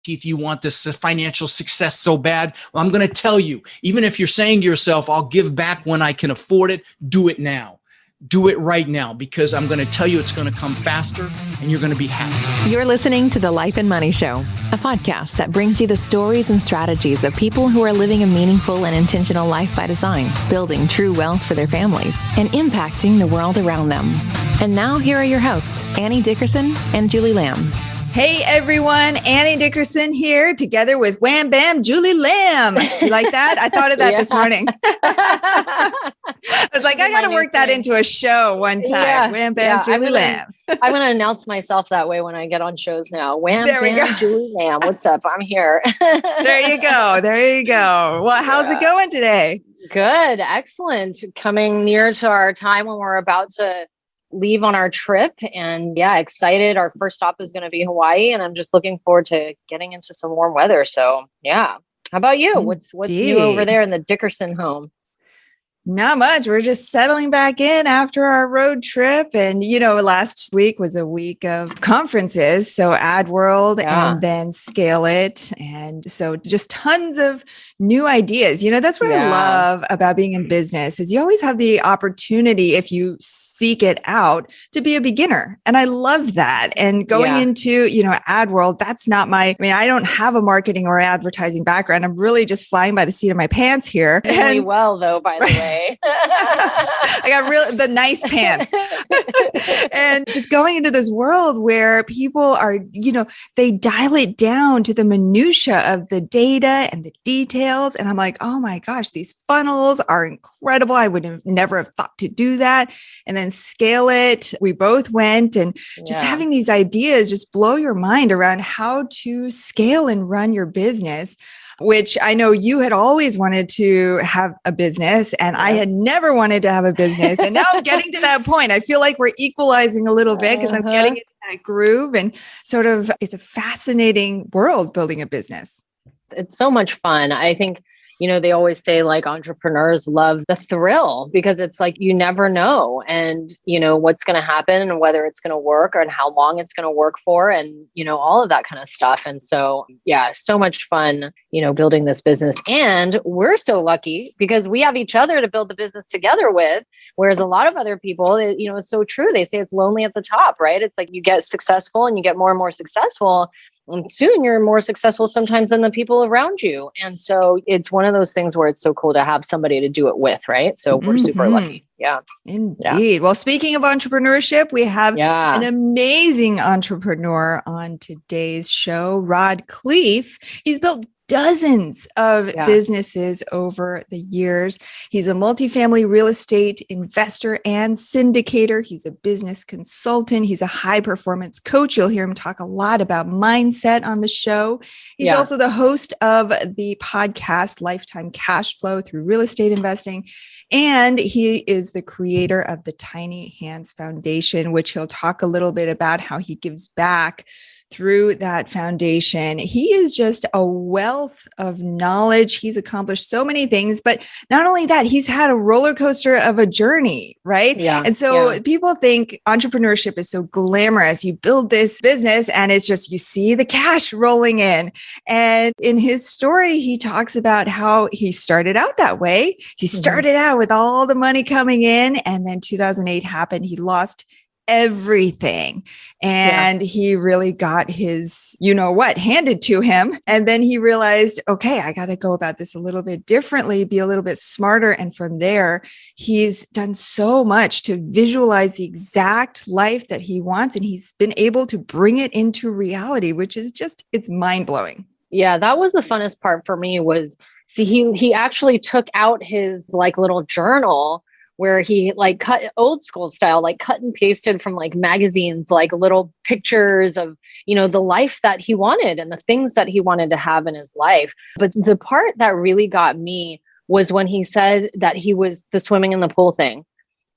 Keith, you want this financial success so bad. Well, I'm going to tell you, even if you're saying to yourself, I'll give back when I can afford it, do it now. Do it right now, because I'm going to tell you it's going to come faster and you're going to be happy. You're listening to The Life and Money Show, a podcast that brings you the stories and strategies of people who are living a meaningful and intentional life by design, building true wealth for their families, and impacting the world around them. And now here are your hosts, Annie Dickerson and Julie Lamb. Hey everyone, Annie Dickerson here, together with Wham Bam Julie Lamb. You like that? I thought of that this morning. I was like, I got to work that into a show one time. Yeah. Wham Bam Julie Lamb. I'm going to announce myself that way when I get on shows now. Wham Bam Julie Lamb. What's up? I'm here. There you go. There you go. Well, how's it going today? Good. Excellent. Coming near to our time when we're about to leave on our trip, and excited. Our first stop is going to be Hawaii, and I'm just looking forward to getting into some warm weather. So how about you? What's new over there in the Dickerson home? Not much. We're just settling back in after our road trip. And, last week was a week of conferences. So AdWorld and then Scale It. And so just tons of new ideas. That's what I love about being in business is you always have the opportunity, if you seek it out, to be a beginner. And I love that. And going into, AdWorld, that's not I don't have a marketing or advertising background. I'm really just flying by the seat of my pants here. Really well, though, by the way. I got the nice pants. And just going into this world where people are, they dial it down to the minutia of the data and the details. And I'm like, oh my gosh, these funnels are incredible. I would have never have thought to do that. And then Scale It. We both went, and just having these ideas just blow your mind around how to scale and run your business, which I know you had always wanted to have a business, and I had never wanted to have a business. And now I'm getting to that point. I feel like we're equalizing a little bit because I'm getting into that groove, and sort of it's a fascinating world building a business. It's so much fun. I think, they always say like entrepreneurs love the thrill because it's like, you never know. And, what's going to happen and whether it's going to work and how long it's going to work for and, all of that kind of stuff. And so, so much fun, building this business. And we're so lucky because we have each other to build the business together with. Whereas a lot of other people, it's so true. They say it's lonely at the top, right? It's like you get successful and you get more and more successful. And soon you're more successful sometimes than the people around you. And so it's one of those things where it's so cool to have somebody to do it with, right? So we're super lucky. Yeah. Indeed. Yeah. Well, speaking of entrepreneurship, we have an amazing entrepreneur on today's show, Khleif. He's built dozens of businesses over the years. He's a multifamily real estate investor and syndicator. He's a business consultant. He's a high performance coach. You'll hear him talk a lot about mindset on the show. He's also the host of the podcast Lifetime Cash Flow through Real Estate Investing. And he is the creator of the Tiny Hands Foundation, which he'll talk a little bit about how he gives back through that foundation. He is just a wealth of knowledge. He's accomplished so many things, but not only that, he's had a roller coaster of a journey, right? Yeah. And so people think entrepreneurship is so glamorous. You build this business and it's just, you see the cash rolling in. And in his story, he talks about how he started out that way. He started out with all the money coming in, and then 2008 happened. He lost everything. And he really got his, handed to him. And then he realized, okay, I got to go about this a little bit differently, be a little bit smarter. And from there, he's done so much to visualize the exact life that he wants. And he's been able to bring it into reality, which is just, it's mind blowing. Yeah, that was the funnest part for me was, he actually took out his little journal where he cut old school style, cut and pasted from magazines, little pictures of, the life that he wanted and the things that he wanted to have in his life. But the part that really got me was when he said that he was the swimming in the pool thing.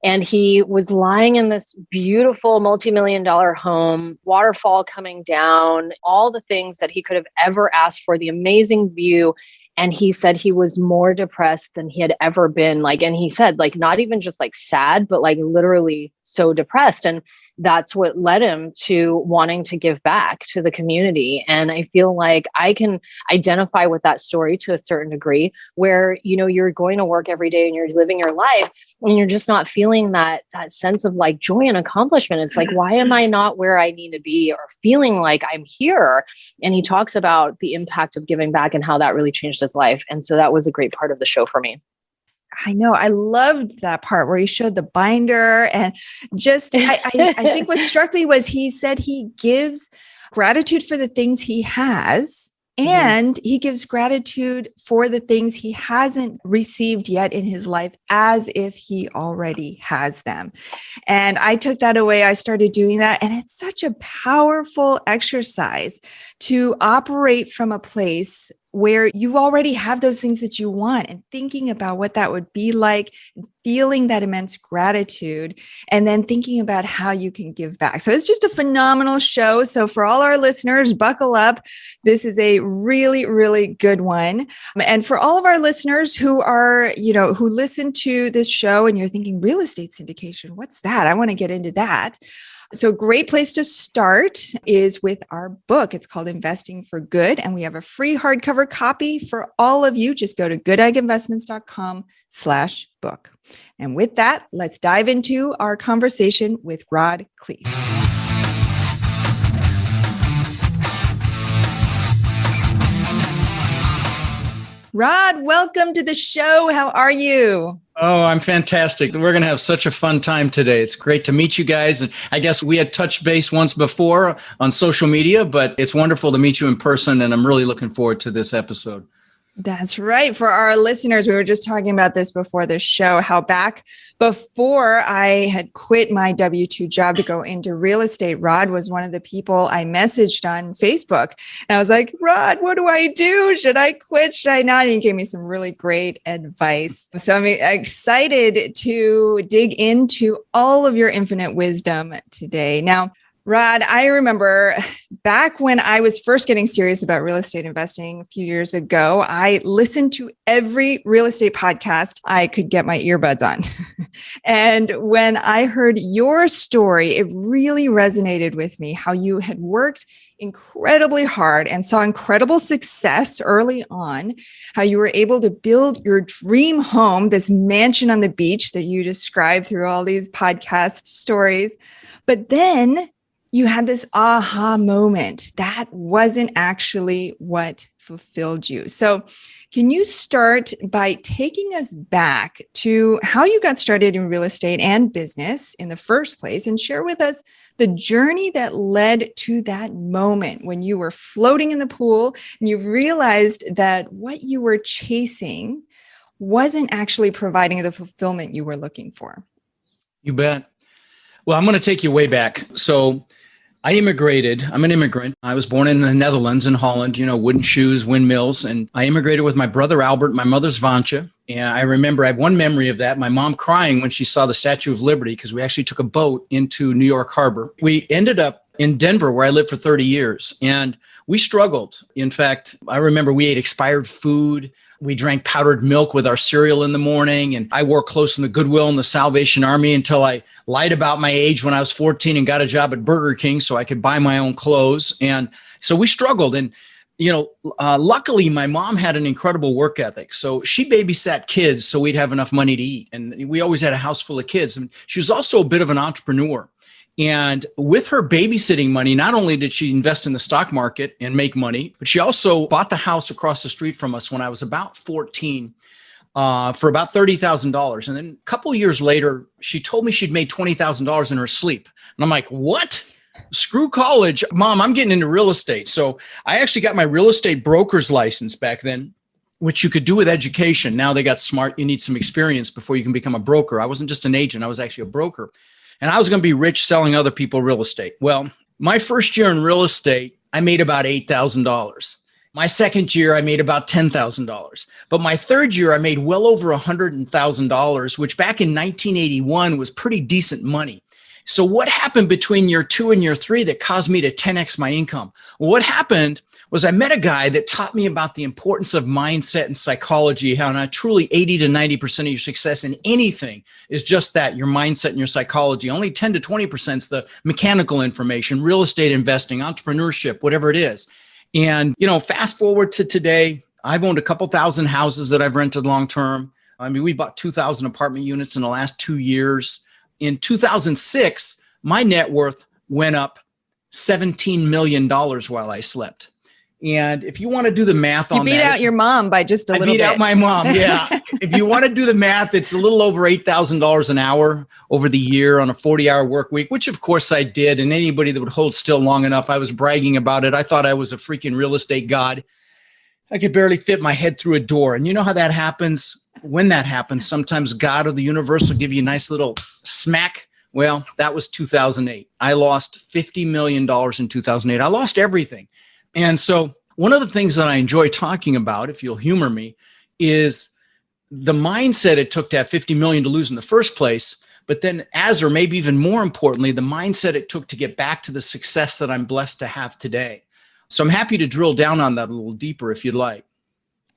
And he was lying in this beautiful multi-million-dollar home, waterfall coming down, all the things that he could have ever asked for, the amazing view. And he said he was more depressed than he had ever been. And he said, not even just sad, but literally so depressed. And that's what led him to wanting to give back to the community. And I feel like I can identify with that story to a certain degree, where, you know, you're going to work every day and you're living your life and you're just not feeling that sense of like joy and accomplishment. It's like, why am I not where I need to be, or feeling like I'm here? And he talks about the impact of giving back and how that really changed his life. And so that was a great part of the show for me. I know. I loved that part where he showed the binder, and just, I think what struck me was he said he gives gratitude for the things he has, and he gives gratitude for the things he hasn't received yet in his life, as if he already has them. And I took that away. I started doing that. And it's such a powerful exercise to operate from a place where you already have those things that you want, and thinking about what that would be like, feeling that immense gratitude, and then thinking about how you can give back. So it's just a phenomenal show. So for all our listeners, buckle up. This is a really, really good one. And for all of our listeners who are, you know, who listen to this show and you're thinking real estate syndication, what's that? I want to get into that. So a great place to start is with our book. It's called Investing for Good, and we have a free hardcover copy for all of you. Just go to goodegginvestments.com/book. And with that, let's dive into our conversation with Rod Khleif. Rod, welcome to the show. How are you? Oh, I'm fantastic. We're going to have such a fun time today. It's great to meet you guys. And I guess we had touched base once before on social media, but it's wonderful to meet you in person. And I'm really looking forward to this episode. That's right. For our listeners, we were just talking about this before the show, how back before I had quit my W-2 job to go into real estate, Rod was one of the people I messaged on Facebook. And I was like, Rod, what do I do? Should I quit? Should I not? And he gave me some really great advice. So I'm excited to dig into all of your infinite wisdom today. Now, Rod, I remember back when I was first getting serious about real estate investing a few years ago, I listened to every real estate podcast I could get my earbuds on. And when I heard your story, it really resonated with me, how you had worked incredibly hard and saw incredible success early on, how you were able to build your dream home, this mansion on the beach that you described through all these podcast stories. But then you had this aha moment that wasn't actually what fulfilled you. So can you start by taking us back to how you got started in real estate and business in the first place, and share with us the journey that led to that moment when you were floating in the pool and you realized that what you were chasing wasn't actually providing the fulfillment you were looking for? You bet. Well, I'm going to take you way back. So I immigrated. I'm an immigrant. I was born in the Netherlands, in Holland, you know, wooden shoes, windmills. And I immigrated with my brother, Albert, my mother's Vantje. And I remember, I have one memory of that, my mom crying when she saw the Statue of Liberty, because we actually took a boat into New York Harbor. We ended up in Denver, where I lived for 30 years. And we struggled. In fact, I remember we ate expired food. We drank powdered milk with our cereal in the morning. And I wore clothes from the Goodwill and the Salvation Army until I lied about my age when I was 14 and got a job at Burger King so I could buy my own clothes. And so we struggled. And, you know, luckily, my mom had an incredible work ethic. So she babysat kids so we'd have enough money to eat. And we always had a house full of kids. And she was also a bit of an entrepreneur. And with her babysitting money, not only did she invest in the stock market and make money, but she also bought the house across the street from us when I was about 14 for about $30,000. And then a couple of years later, she told me she'd made $20,000 in her sleep. And I'm like, what? Screw college. Mom, I'm getting into real estate. So I actually got my real estate broker's license back then, which you could do with education. Now they got smart. You need some experience before you can become a broker. I wasn't just an agent. I was actually a broker. And I was going to be rich selling other people real estate. Well, my first year in real estate, I made about $8,000. My second year, I made about $10,000. But my third year, I made well over $100,000, which back in 1981 was pretty decent money. So what happened between year 2 and year 3 that caused me to 10x my income? Well, what happened was I met a guy that taught me about the importance of mindset and psychology, how not truly 80 to 90% of your success in anything is just that, your mindset and your psychology. Only 10 to 20% is the mechanical information, real estate investing, entrepreneurship, whatever it is. And, fast forward to today, I've owned a couple thousand houses that I've rented long-term. I mean, we bought 2,000 apartment units in the last 2 years. In 2006, my net worth went up $17 million while I slept. And if you want to do the math on that. You beat out your mom by just a little bit. I beat out my mom, yeah. If you want to do the math, it's a little over $8,000 an hour over the year on a 40-hour work week, which of course I did. And anybody that would hold still long enough, I was bragging about it. I thought I was a freaking real estate god. I could barely fit my head through a door. And you know how that happens? When that happens, sometimes God or the universe will give you a nice little smack. Well, that was 2008. I lost $50 million in 2008. I lost everything. And so one of the things that I enjoy talking about, if you'll humor me, is the mindset it took to have 50 million to lose in the first place, but then or maybe even more importantly, the mindset it took to get back to the success that I'm blessed to have today. So I'm happy to drill down on that a little deeper if you'd like.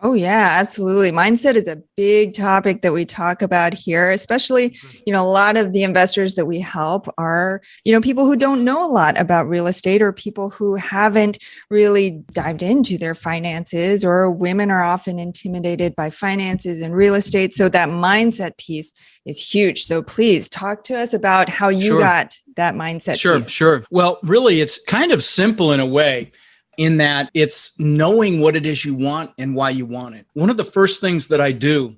Oh, yeah, absolutely. Mindset is a big topic that we talk about here, especially, a lot of the investors that we help are, people who don't know a lot about real estate or people who haven't really dived into their finances, or women are often intimidated by finances and real estate. So that mindset piece is huge. So please talk to us about how you got that mindset piece. Sure. Well, really, it's kind of simple in a way, in that it's knowing what it is you want and why you want it. One of the first things that I do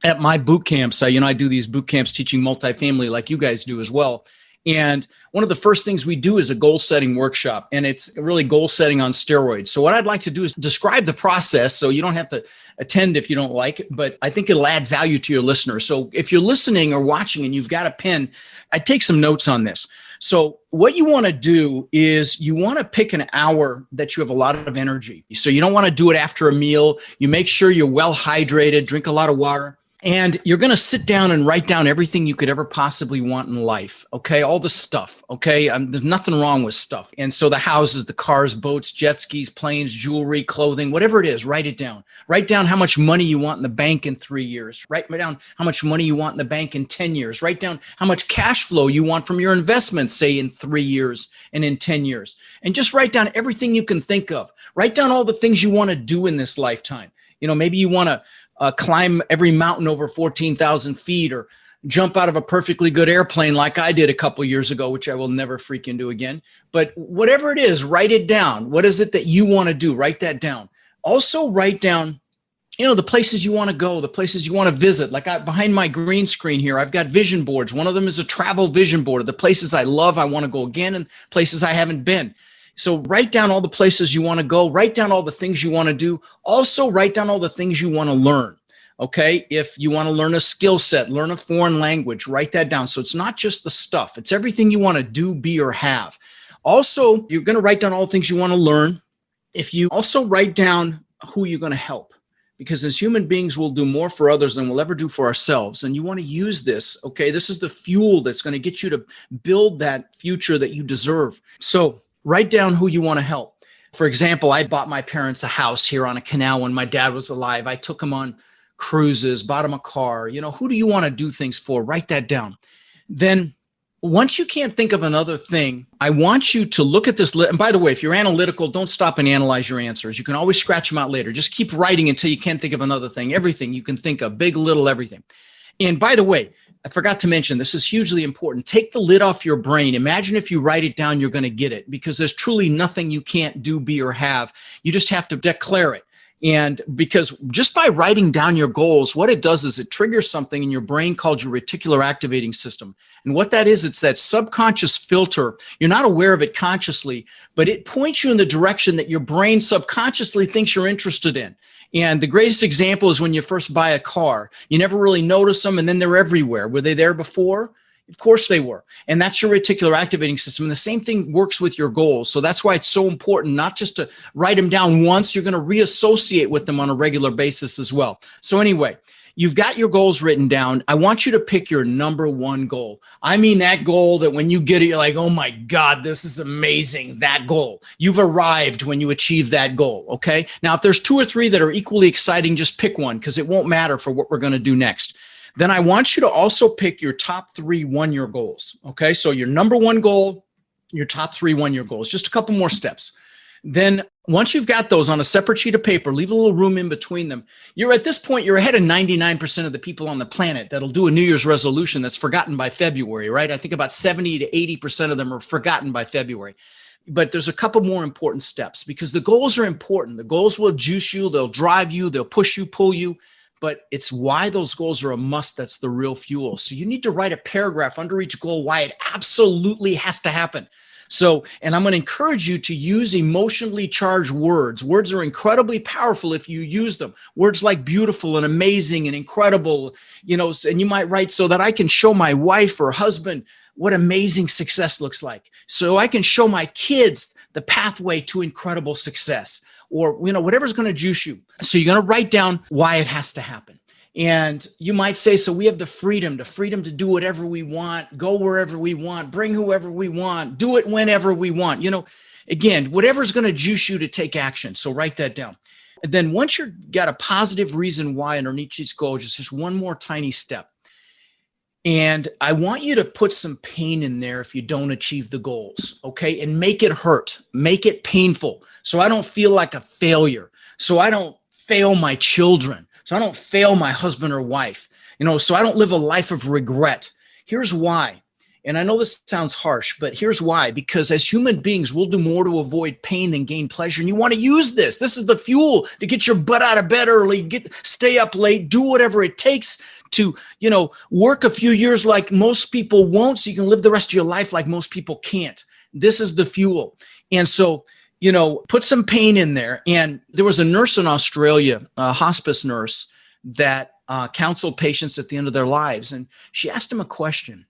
at my boot camps, I do these boot camps teaching multifamily like you guys do as well. And one of the first things we do is a goal setting workshop, and it's really goal setting on steroids. So what I'd like to do is describe the process, so you don't have to attend if you don't like it, but I think it'll add value to your listeners. So if you're listening or watching and you've got a pen, I'd take some notes on this. So what you want to do is you want to pick an hour that you have a lot of energy. So you don't want to do it after a meal. You make sure you're well hydrated, drink a lot of water. And you're going to sit down and write down everything you could ever possibly want in life. Okay. All the stuff. Okay. There's nothing wrong with stuff. And so the houses, the cars, boats, jet skis, planes, jewelry, clothing, whatever it is, write it down. Write down how much money you want in the bank in 3 years. Write down how much money you want in the bank in 10 years. Write down how much cash flow you want from your investments, say in 3 years and in 10 years. And just write down everything you can think of. Write down all the things you want to do in this lifetime. Maybe you want to climb every mountain over 14,000 feet, or jump out of a perfectly good airplane like I did a couple years ago, which I will never freaking do again. But whatever it is, write it down. What is it that you want to do? Write that down. Also write down, the places you want to go, the places you want to visit. Like behind my green screen here, I've got vision boards. One of them is a travel vision board of the places I love, I want to go again, and places I haven't been. So write down all the places you want to go, write down all the things you want to do. Also write down all the things you want to learn. Okay. If you want to learn a skill set, learn a foreign language, write that down. So it's not just the stuff, it's everything you want to do, be, or have. Also, you're going to write down all the things you want to learn. If you also write down who you're going to help, because as human beings, we'll do more for others than we'll ever do for ourselves. And you want to use this. Okay. This is the fuel that's going to get you to build that future that you deserve. So write down who you want to help. For example, I bought my parents a house here on a canal when my dad was alive. I took them on cruises, bought them a car. Who do you want to do things for? Write that down. Then once you can't think of another thing, I want you to look at this. And by the way, if you're analytical, don't stop and analyze your answers. You can always scratch them out later. Just keep writing until you can't think of another thing. Everything you can think of, big, little, everything. And by the way, I forgot to mention, this is hugely important. Take the lid off your brain. Imagine if you write it down, you're going to get it, because there's truly nothing you can't do, be, or have. You just have to declare it. And because just by writing down your goals, what it does is it triggers something in your brain called your reticular activating system. And what that is, it's that subconscious filter. You're not aware of it consciously, but it points you in the direction that your brain subconsciously thinks you're interested in. And the greatest example is when you first buy a car. You never really notice them, and then they're everywhere. Were they there before? Of course they were. And that's your reticular activating system. And the same thing works with your goals. So that's why it's so important not just to write them down once. You're going to reassociate with them on a regular basis as well. So anyway, you've got your goals written down. I want you to pick your number one goal. I mean, that goal that when you get it, you're like, oh my God, this is amazing. That goal. You've arrived when you achieve that goal. Okay. Now, if there's 2 or 3 that are equally exciting, just pick one because it won't matter for what we're going to do next. Then I want you to also pick your top 3 1-year goals. Okay. So your number one goal, your top 3 1-year goals, just a couple more steps. Then once you've got those on a separate sheet of paper, leave a little room in between them. You're at this point, you're ahead of 99% of the people on the planet that'll do a New Year's resolution that's forgotten by February, right? I think about 70 to 80% of them are forgotten by February. But there's a couple more important steps because the goals are important. The goals will juice you, they'll drive you, they'll push you, pull you. But it's why those goals are a must that's the real fuel. So you need to write a paragraph under each goal why it absolutely has to happen. So, and I'm going to encourage you to use emotionally charged words. Words are incredibly powerful if you use them. Words like beautiful and amazing and incredible, and you might write so that I can show my wife or husband what amazing success looks like. So I can show my kids the pathway to incredible success or, whatever's going to juice you. So you're going to write down why it has to happen. And you might say, so we have the freedom to do whatever we want, go wherever we want, bring whoever we want, do it whenever we want. Again, whatever's going to juice you to take action. So write that down. And then once you've got a positive reason why underneath each goal, just one more tiny step. And I want you to put some pain in there if you don't achieve the goals, okay? And make it hurt, make it painful. So I don't feel like a failure. So I don't fail my children. So I don't fail my husband or wife, so I don't live a life of regret. Here's why. And I know this sounds harsh, but here's why. Because as human beings, we'll do more to avoid pain than gain pleasure. And you want to use this. This is the fuel to get your butt out of bed early, stay up late, do whatever it takes to, work a few years like most people won't, so you can live the rest of your life like most people can't. This is the fuel. And so, put some pain in there. And there was a nurse in Australia, a hospice nurse, that counseled patients at the end of their lives. And she asked them a question.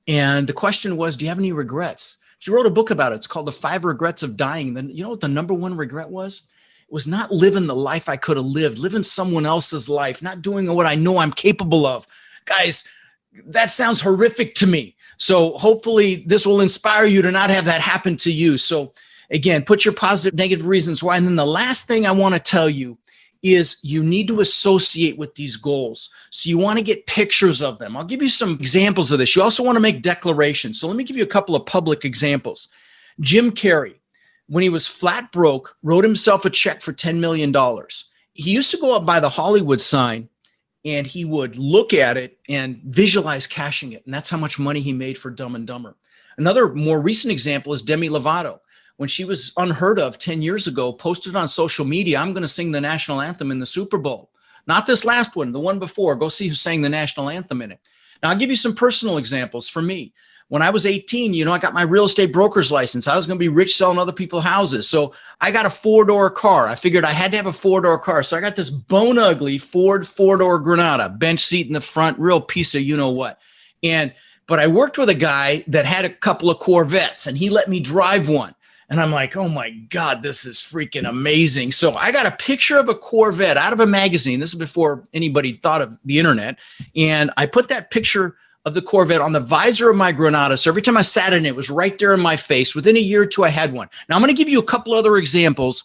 And the question was, do you have any regrets? She wrote a book about it. It's called The 5 Regrets of Dying. Then you know what the number one regret was? It was not living the life I could have lived, living someone else's life, not doing what I know I'm capable of. Guys, that sounds horrific to me. So hopefully this will inspire you to not have that happen to you. So again, put your positive, negative reasons why. And then the last thing I want to tell you is you need to associate with these goals. So you want to get pictures of them. I'll give you some examples of this. You also want to make declarations. So let me give you a couple of public examples. Jim Carrey, when he was flat broke, wrote himself a check for $10 million. He used to go up by the Hollywood sign and he would look at it and visualize cashing it. And that's how much money he made for Dumb and Dumber. Another more recent example is Demi Lovato. When she was unheard of 10 years ago, posted on social media, I'm going to sing the national anthem in the Super Bowl. Not this last one, the one before. Go see who sang the national anthem in it. Now, I'll give you some personal examples for me. When I was 18, I got my real estate broker's license. I was going to be rich selling other people's houses. So I got a 4-door car. I figured I had to have a 4-door car. So I got this bone ugly Ford 4-door Granada, bench seat in the front, real piece of you-know-what. But I worked with a guy that had a couple of Corvettes and he let me drive one. And I'm like, oh my God, this is freaking amazing. So I got a picture of a Corvette out of a magazine. This is before anybody thought of the internet. And I put that picture of the Corvette on the visor of my Granada. So every time I sat in it, it was right there in my face. Within a year or two, I had one. Now I'm going to give you a couple other examples.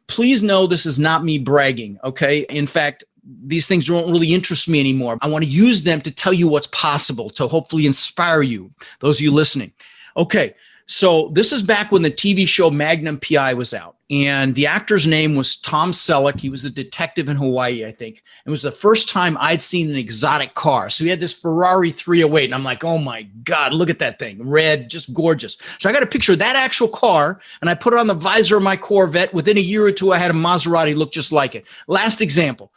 Please know this is not me bragging, okay? In fact, these things don't really interest me anymore. I want to use them to tell you what's possible, to hopefully inspire you, those of you listening. Okay. So this is back when the TV show Magnum PI was out. And the actor's name was Tom Selleck. He was a detective in Hawaii, I think. It was the first time I'd seen an exotic car. So he had this Ferrari 308. And I'm like, oh my God, look at that thing. Red, just gorgeous. So I got a picture of that actual car. And I put it on the visor of my Corvette. Within a year or two, I had a Maserati look just like it. Last example.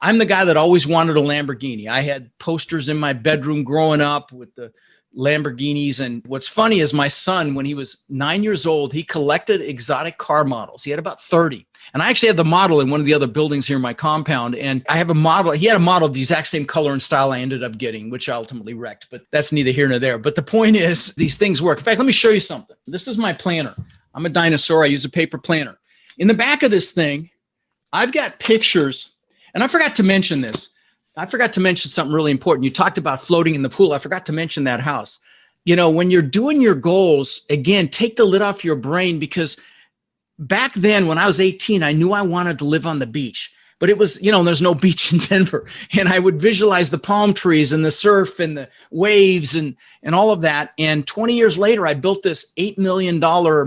I'm the guy that always wanted a Lamborghini. I had posters in my bedroom growing up with the Lamborghinis. And what's funny is my son, when he was 9 years old, he collected exotic car models. He had about 30. And I actually have the model in one of the other buildings here in my compound. And I have a model. He had a model of the exact same color and style I ended up getting, which I ultimately wrecked. But that's neither here nor there. But the point is, these things work. In fact, let me show you something. This is my planner. I'm a dinosaur. I use a paper planner. In the back of this thing, I've got pictures. And I forgot to mention this. I forgot to mention something really important. You talked about floating in the pool. I forgot to mention that house. You know, when you're doing your goals, again, take the lid off your brain, because back then when I was 18, I knew I wanted to live on the beach. But it was, you know, there's no beach in Denver. And I would visualize the palm trees and the surf and the waves and all of that. And 20 years later, I built this $8 million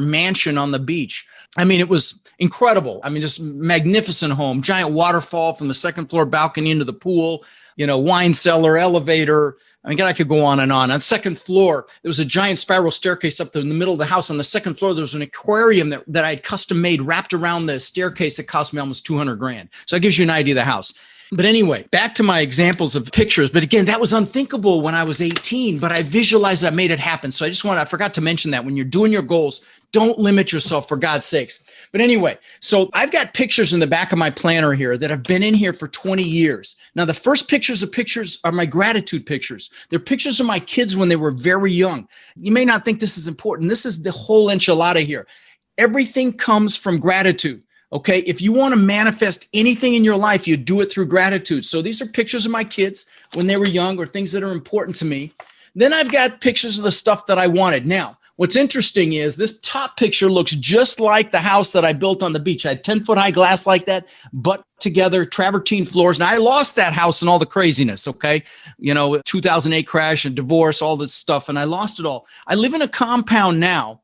mansion on the beach. I mean, it was incredible. I mean, just magnificent home, giant waterfall from the second floor balcony into the pool, you know, wine cellar, elevator. I mean, I could go on and on. On the second floor, there was a giant spiral staircase up there in the middle of the house. On the second floor, there was an aquarium that I had custom made wrapped around the staircase that cost me almost $200,000. So that gives you an idea of the house. But anyway, back to my examples of pictures. But again, that was unthinkable when I was 18, but I visualized it, I made it happen. So I forgot to mention that when you're doing your goals, don't limit yourself, for God's sakes. But anyway, so I've got pictures in the back of my planner here that have been in here for 20 years. Now, the first pictures are my gratitude pictures. They're pictures of my kids when they were very young. You may not think this is important. This is the whole enchilada here. Everything comes from gratitude. Okay, if you want to manifest anything in your life, you do it through gratitude. So these are pictures of my kids when they were young, or things that are important to me. Then I've got pictures of the stuff that I wanted. Now, what's interesting is this top picture looks just like the house that I built on the beach. I had 10-foot high glass like that, but together, travertine floors. Now, I lost that house and all the craziness, okay? You know, 2008 crash and divorce, all this stuff, and I lost it all. I live in a compound now.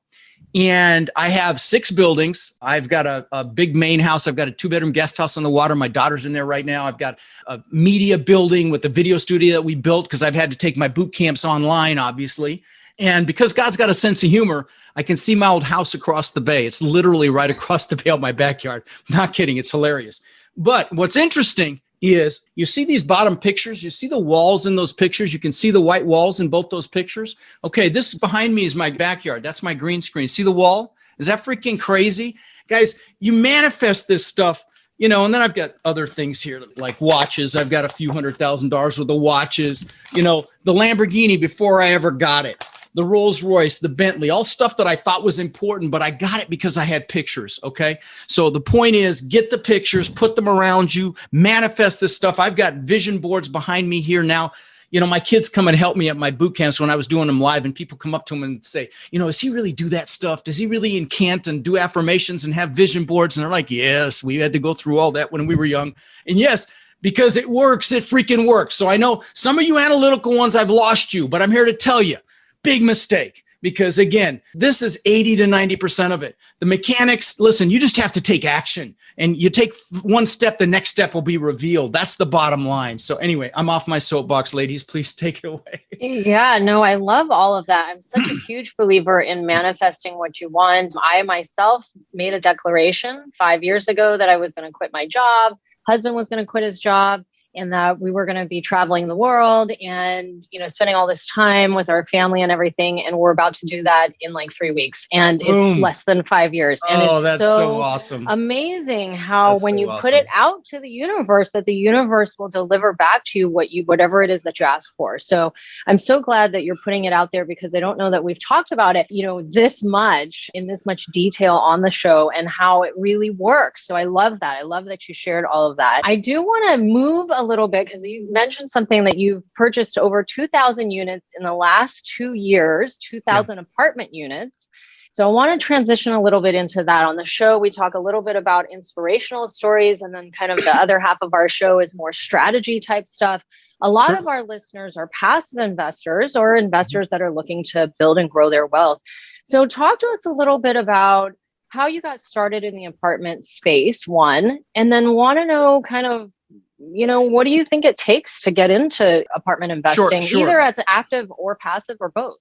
And I have 6 buildings. I've got a big main house. I've got a 2-bedroom guest house on the water. My daughter's in there right now. I've got a media building with a video studio that we built because I've had to take my boot camps online, obviously. And because God's got a sense of humor, I can see my old house across the bay. It's literally right across the bay of my backyard. Not kidding. It's hilarious. But what's interesting is you see these bottom pictures, you see the walls in those pictures, you can see the white walls in both those pictures. Okay, this behind me is my backyard. That's my green screen. See the wall? Is that freaking crazy? Guys, you manifest this stuff, you know, and then I've got other things here like watches. I've got a few $100,000 worth of watches, you know, the Lamborghini before I ever got it. The Rolls Royce, the Bentley, all stuff that I thought was important, but I got it because I had pictures, okay? So the point is, get the pictures, put them around you, manifest this stuff. I've got vision boards behind me here now. You know, my kids come and help me at my boot camps when I was doing them live, and people come up to them and say, you know, does he really do that stuff? Does he really incant and do affirmations and have vision boards? And they're like, yes, we had to go through all that when we were young. And yes, because it works, it freaking works. So I know some of you analytical ones, I've lost you, but I'm here to tell you, big mistake, because again, this is 80 to 90% of it. The mechanics, listen, you just have to take action, and you take one step, the next step will be revealed. That's the bottom line. So anyway, I'm off my soapbox, ladies. Please take it away. Yeah, no, I love all of that. I'm such a huge believer in manifesting what you want. I myself made a declaration 5 years ago that I was going to quit my job. Husband was going to quit his job, and that we were going to be traveling the world and, you know, spending all this time with our family and everything. And we're about to do that in like 3 weeks, and it's less than 5 years. And oh, that's so awesome. Amazing how that's when so you awesome. put it out to the universe, that the universe will deliver back to you whatever it is that you ask for. So I'm so glad that you're putting it out there, because I don't know that we've talked about it, you know, this much in this much detail on the show and how it really works. So I love that. I love that you shared all of that. I do want to move a little bit, because you mentioned something that you've purchased over 2,000 units in the last 2 years, 2,000 apartment units. So I want to transition a little bit into that. On the show, we talk a little bit about inspirational stories, and then kind of the other half of our show is more strategy type stuff. A lot of our listeners are passive investors or investors that are looking to build and grow their wealth. So talk to us a little bit about how you got started in the apartment space, one, and then want to know kind of, you know, what do you think it takes to get into apartment investing, either as active or passive or both?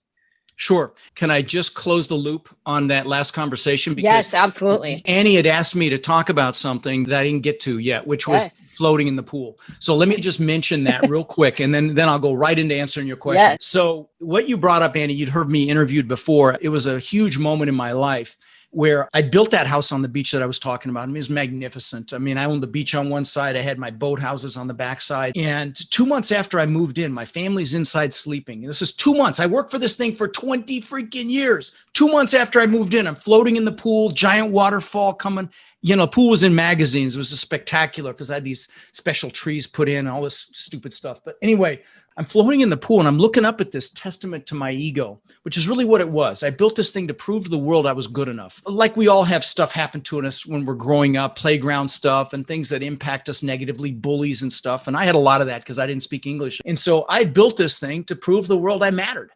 Sure. Can I just close the loop on that last conversation? Because yes, absolutely. Annie had asked me to talk about something that I didn't get to yet, which was floating in the pool. So let me just mention that real quick, and then I'll go right into answering your question. Yes. So what you brought up, Annie, you'd heard me interviewed before. It was a huge moment in my life where I built that house on the beach that I was talking about. I mean, it was magnificent. I mean, I owned the beach on one side. I had my boat houses on the backside. And 2 months after I moved in, my family's inside sleeping. And this is 2 months. I worked for this thing for 20 freaking years. 2 months after I moved in, I'm floating in the pool, giant waterfall coming. The pool was in magazines. It was spectacular because I had these special trees put in, all this stupid stuff. But anyway, I'm floating in the pool and I'm looking up at this testament to my ego, which is really what it was. I built this thing to prove to the world I was good enough. Like we all have stuff happen to us when we're growing up, playground stuff and things that impact us negatively, bullies and stuff. And I had a lot of that because I didn't speak English. And so I built this thing to prove to the world I mattered.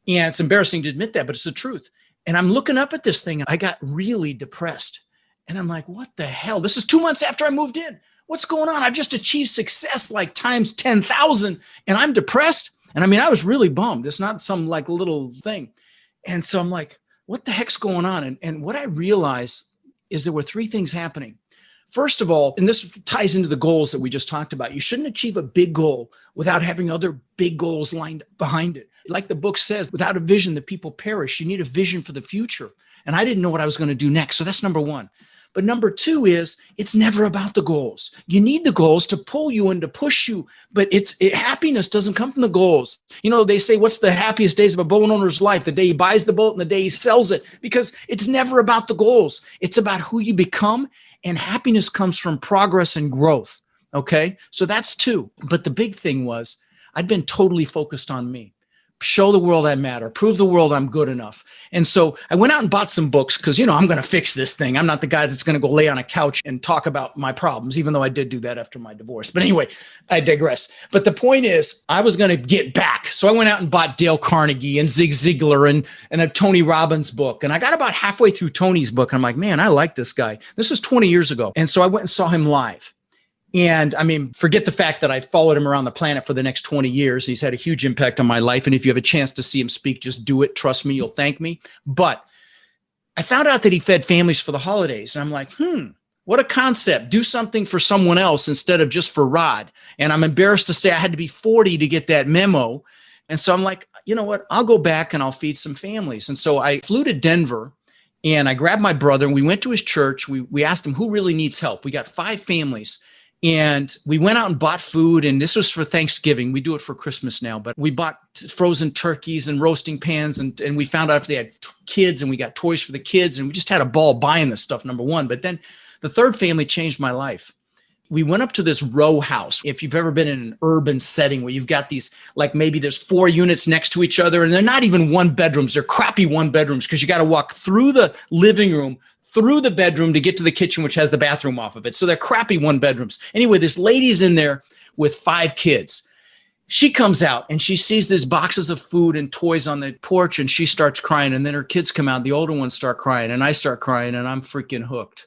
And it's embarrassing to admit that, but it's the truth. And I'm looking up at this thing and I got really depressed. And I'm like, what the hell? This is 2 months after I moved in. What's going on? I've just achieved success like times 10,000 and I'm depressed. And I mean, I was really bummed. It's not some like little thing. And so I'm like, what the heck's going on? And what I realized is there were three things happening. First of all, and this ties into the goals that we just talked about, you shouldn't achieve a big goal without having other big goals lined behind it. Like the book says, without a vision, the people perish. You need a vision for the future. And I didn't know what I was going to do next. So that's number one. But number two is it's never about the goals. You need the goals to pull you and to push you, but happiness doesn't come from the goals. They say, what's the happiest days of a boat owner's life? The day he buys the boat and the day he sells it, because it's never about the goals. It's about who you become, and happiness comes from progress and growth. Okay. So that's two. But the big thing was I'd been totally focused on me. Show the world I matter, prove the world I'm good enough. And so I went out and bought some books because, I'm going to fix this thing. I'm not the guy that's going to go lay on a couch and talk about my problems, even though I did do that after my divorce. But anyway, I digress. But the point is, I was going to get back. So I went out and bought Dale Carnegie and Zig Ziglar and a Tony Robbins book. And I got about halfway through Tony's book. I'm like, man, I like this guy. This is 20 years ago. And so I went and saw him live. And I mean, forget the fact that I followed him around the planet for the next 20 years. He's had a huge impact on my life. And if you have a chance to see him speak, just do it. Trust me, you'll thank me. But I found out that he fed families for the holidays. And I'm like, what a concept. Do something for someone else instead of just for Rod. And I'm embarrassed to say I had to be 40 to get that memo. And so I'm like, you know what? I'll go back and I'll feed some families. And so I flew to Denver and I grabbed my brother and we went to his church. We asked him who really needs help. We got 5 families. And we went out and bought food, and this was for Thanksgiving. We do it for Christmas now, but we bought frozen turkeys and roasting pans, and we found out if they had kids, and we got toys for the kids, and we just had a ball buying this stuff, number one. But then the third family changed my life. We went up to this row house. If you've ever been in an urban setting where you've got these, like maybe there's 4 units next to each other, and they're not even 1 bedrooms. They're crappy 1 bedrooms because you got to walk through the living room, through the bedroom to get to the kitchen, which has the bathroom off of it. So they're crappy 1 bedrooms. Anyway, this lady's in there with 5 kids. She comes out and she sees these boxes of food and toys on the porch and she starts crying. And then her kids come out, the older ones start crying and I start crying and I'm freaking hooked.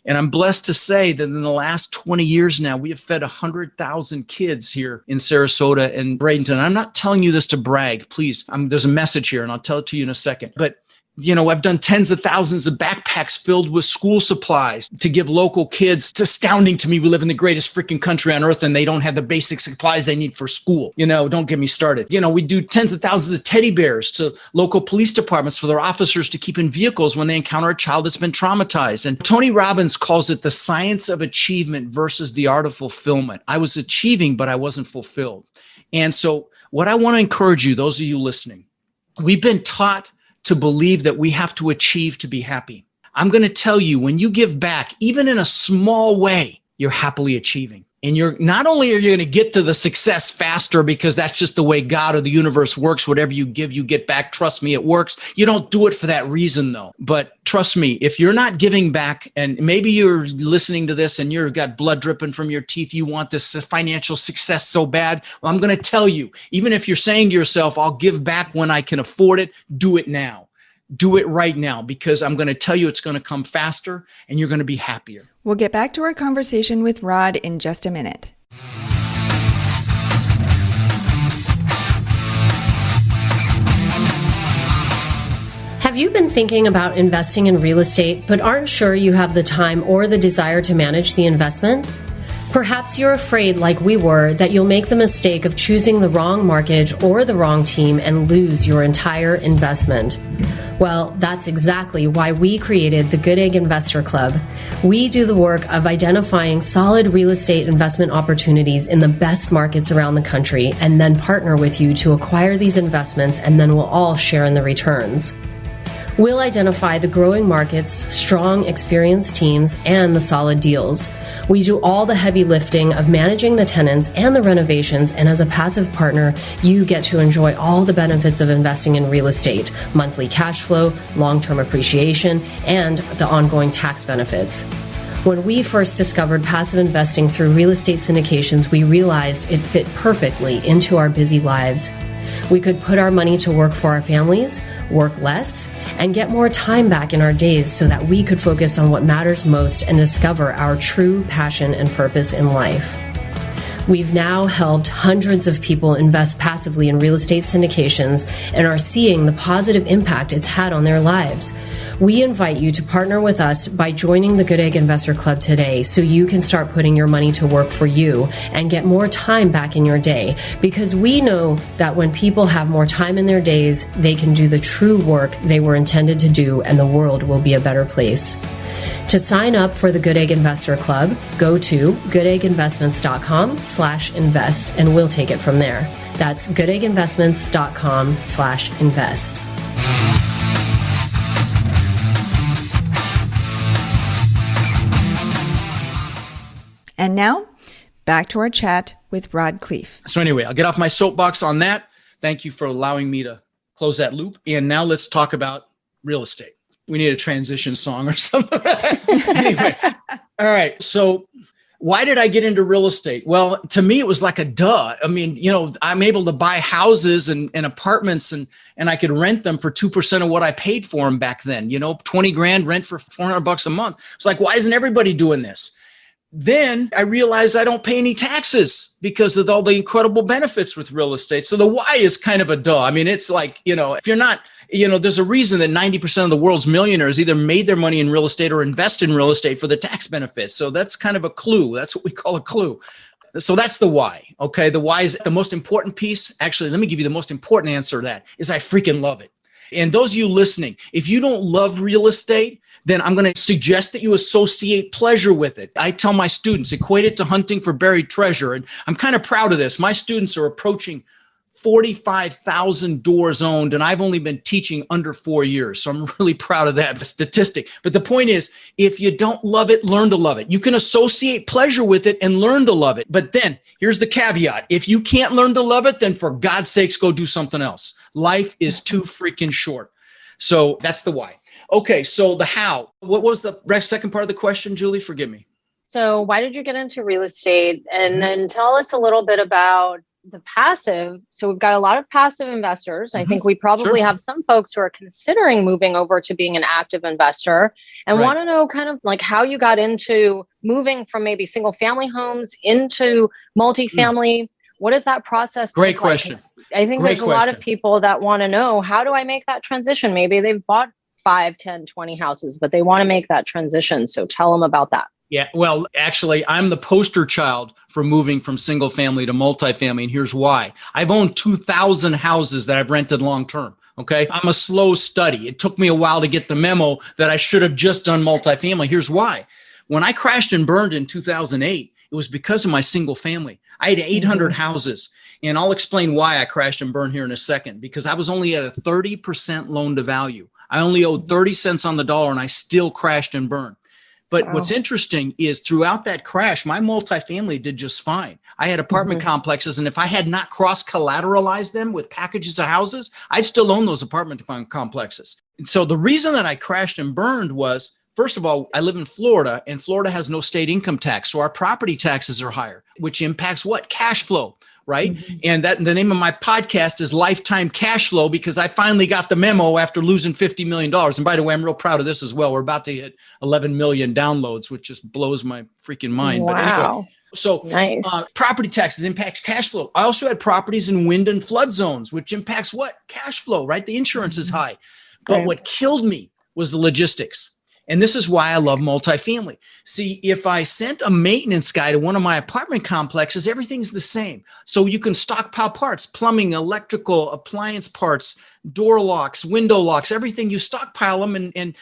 And I'm blessed to say that in the last 20 years now, we have fed 100,000 kids here in Sarasota and Bradenton. I'm not telling you this to brag, please. There's a message here and I'll tell it to you in a second. But I've done tens of thousands of backpacks filled with school supplies to give local kids. It's astounding to me. We live in the greatest freaking country on earth and they don't have the basic supplies they need for school. Don't get me started. We do tens of thousands of teddy bears to local police departments for their officers to keep in vehicles when they encounter a child that's been traumatized. And Tony Robbins calls it the science of achievement versus the art of fulfillment. I was achieving, but I wasn't fulfilled. And so what I want to encourage you, those of you listening, we've been taught to believe that we have to achieve to be happy. I'm going to tell you, when you give back, even in a small way, you're happily achieving. And you're not only are you going to get to the success faster because that's just the way God or the universe works. Whatever you give, you get back. Trust me, it works. You don't do it for that reason, though. But trust me, if you're not giving back, and maybe you're listening to this and you've got blood dripping from your teeth, you want this financial success so bad. Well, I'm going to tell you, even if you're saying to yourself, I'll give back when I can afford it, do it now. Do it right now, because I'm going to tell you it's going to come faster and you're going to be happier. We'll get back to our conversation with Rod in just a minute. Have you been thinking about investing in real estate but aren't sure you have the time or the desire to manage the investment? Perhaps you're afraid, like we were, that you'll make the mistake of choosing the wrong mortgage or the wrong team and lose your entire investment. Well, that's exactly why we created the Goodegg Investor Club. We do the work of identifying solid real estate investment opportunities in the best markets around the country and then partner with you to acquire these investments, and then we'll all share in the returns. We'll identify the growing markets, strong, experienced teams, and the solid deals. We do all the heavy lifting of managing the tenants and the renovations, and as a passive partner, you get to enjoy all the benefits of investing in real estate, monthly cash flow, long-term appreciation, and the ongoing tax benefits. When we first discovered passive investing through real estate syndications, we realized it fit perfectly into our busy lives. We could put our money to work for our families, work less, and get more time back in our days so that we could focus on what matters most and discover our true passion and purpose in life. We've now helped hundreds of people invest passively in real estate syndications and are seeing the positive impact it's had on their lives. We invite you to partner with us by joining the Goodegg Investor Club today so you can start putting your money to work for you and get more time back in your day, because we know that when people have more time in their days, they can do the true work they were intended to do, and the world will be a better place. To sign up for the Goodegg Investor Club, go to goodegginvestments.com/invest and we'll take it from there. That's goodegginvestments.com/invest. And now, back to our chat with Rod Khleif. So anyway, I'll get off my soapbox on that. Thank you for allowing me to close that loop. And now let's talk about real estate. We need a transition song or something. Anyway, all right. So why did I get into real estate? Well, to me, it was like a duh. I mean, I'm able to buy houses and apartments and I could rent them for 2% of what I paid for them back then. 20 grand rent for $400 a month. It's like, why isn't everybody doing this? Then I realized I don't pay any taxes because of all the incredible benefits with real estate. So the why is kind of a duh. I mean, it's like, if you're not, there's a reason that 90% of the world's millionaires either made their money in real estate or invest in real estate for the tax benefits. So that's kind of a clue. That's what we call a clue. So that's the why. Okay. The why is the most important piece. Actually, let me give you the most important answer to that is I freaking love it. And those of you listening, if you don't love real estate, then I'm going to suggest that you associate pleasure with it. I tell my students, equate it to hunting for buried treasure. And I'm kind of proud of this. My students are approaching 45,000 doors owned, and I've only been teaching under 4 years. So I'm really proud of that statistic. But the point is, if you don't love it, learn to love it. You can associate pleasure with it and learn to love it. But then here's the caveat. If you can't learn to love it, then for God's sakes, go do something else. Life is too freaking short. So that's the why. Okay, so the how. What was the second part of the question, Julie? Forgive me. So why did you get into real estate? And then tell us a little bit about the passive. So we've got a lot of passive investors. I think we probably have some folks who are considering moving over to being an active investor and want to know kind of like how you got into moving from maybe single family homes into multifamily. What is that process? Great question. I think there's a lot of people that want to know, how do I make that transition? Maybe they've bought 5, 10, 20 houses, but they want to make that transition. So tell them about that. Yeah, well, actually, I'm the poster child for moving from single family to multifamily, and here's why. I've owned 2,000 houses that I've rented long term. Okay, I'm a slow study. It took me a while to get the memo that I should have just done multifamily. Here's why. When I crashed and burned in 2008, it was because of my single family. I had 800 houses, and I'll explain why I crashed and burned here in a second, because I was only at a 30% loan to value. I only owed 30 cents on the dollar, and I still crashed and burned. But what's interesting is throughout that crash, my multifamily did just fine. I had apartment complexes, and if I had not cross-collateralized them with packages of houses, I'd still own those apartment complexes. And so the reason that I crashed and burned was, first of all, I live in Florida, and Florida has no state income tax. So our property taxes are higher, which impacts what? Cash flow. Right. And that the name of my podcast is Lifetime Cash Flow, because I finally got the memo after losing $50 million. And by the way, I'm real proud of this as well. We're about to hit 11 million downloads, which just blows my freaking mind. Wow. But anyway, so nice. Property taxes impact cash flow. I also had properties in wind and flood zones, which impacts what? Cash flow, right? The insurance is high. But what killed me was the logistics. And this is why I love multifamily. See, if I sent a maintenance guy to one of my apartment complexes, everything's the same. So you can stockpile parts, plumbing, electrical, appliance parts, door locks, window locks, everything. You stockpile them and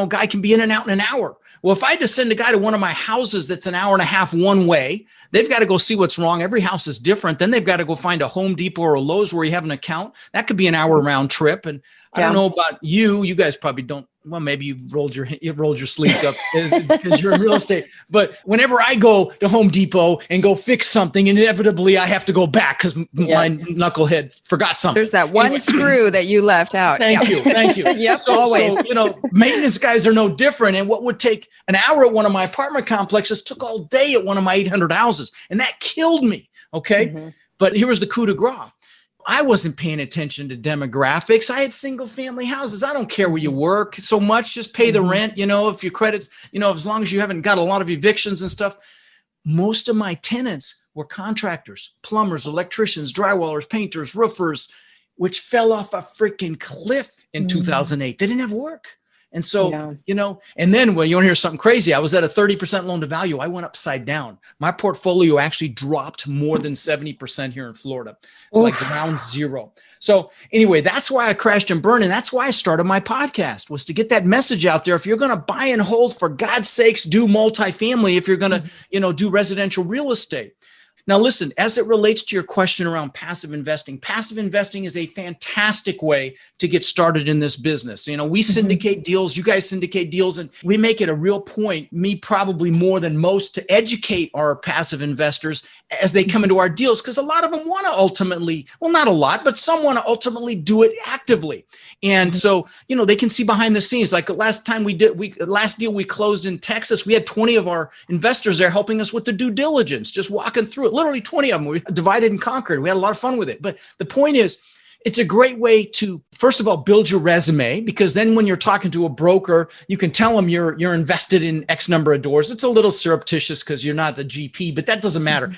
guy can be in and out in an hour. Well, if I had to send a guy to one of my houses that's an hour and a half one way, they've got to go see what's wrong. Every house is different. Then they've got to go find a Home Depot or a Lowe's where you have an account. That could be an hour round trip. And I don't know about you. You guys probably don't. Well, maybe you rolled your sleeves up because you're in real estate. But whenever I go to Home Depot and go fix something, inevitably I have to go back because my knucklehead forgot something. There's that one screw that you left out. Thank you. Yep, always. So, maintenance guys are no different. And what would take an hour at one of my apartment complexes took all day at one of my 800 houses. And that killed me. Okay. Mm-hmm. But here was the coup de grace. I wasn't paying attention to demographics. I had single family houses. I don't care where you work so much. Just pay the rent, if your credits, as long as you haven't got a lot of evictions and stuff. Most of my tenants were contractors, plumbers, electricians, drywallers, painters, roofers, which fell off a freaking cliff in 2008. They didn't have work. And so, and then when you want to hear something crazy, I was at a 30% loan to value. I went upside down. My portfolio actually dropped more than 70% here in Florida. It's like ground zero. So anyway, that's why I crashed and burned. And that's why I started my podcast, was to get that message out there. If you're going to buy and hold, for God's sakes, do multifamily. If you're going to, do residential real estate. Now, listen, as it relates to your question around passive investing is a fantastic way to get started in this business. We syndicate deals, you guys syndicate deals, and we make it a real point, me probably more than most, to educate our passive investors as they come into our deals, because a lot of them want to ultimately, well, not a lot, but some want to ultimately do it actively. And so, they can see behind the scenes. Like last deal we closed in Texas, we had 20 of our investors there helping us with the due diligence, just walking through it. Literally 20 of them. We divided and conquered. We had a lot of fun with it. But the point is, it's a great way to, first of all, build your resume, because then when you're talking to a broker, you can tell them you're invested in X number of doors. It's a little surreptitious because you're not the GP, but that doesn't matter.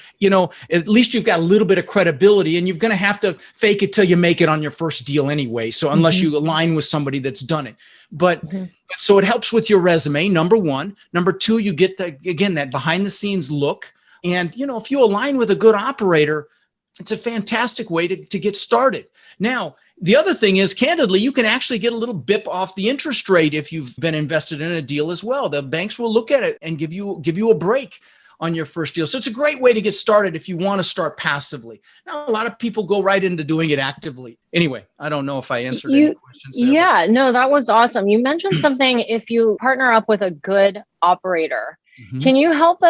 At least you've got a little bit of credibility, and you're going to have to fake it till you make it on your first deal anyway. So unless you align with somebody that's done it, but so it helps with your resume. Number one. Number two, you get that behind the scenes look. And, if you align with a good operator, it's a fantastic way to get started. Now, the other thing is, candidly, you can actually get a little bip off the interest rate if you've been invested in a deal as well. The banks will look at it and give you a break on your first deal. So it's a great way to get started if you want to start passively. Now, a lot of people go right into doing it actively. Anyway, I don't know if I answered any questions there. Yeah, no, that was awesome. You mentioned something, if you partner up with a good operator. Can you help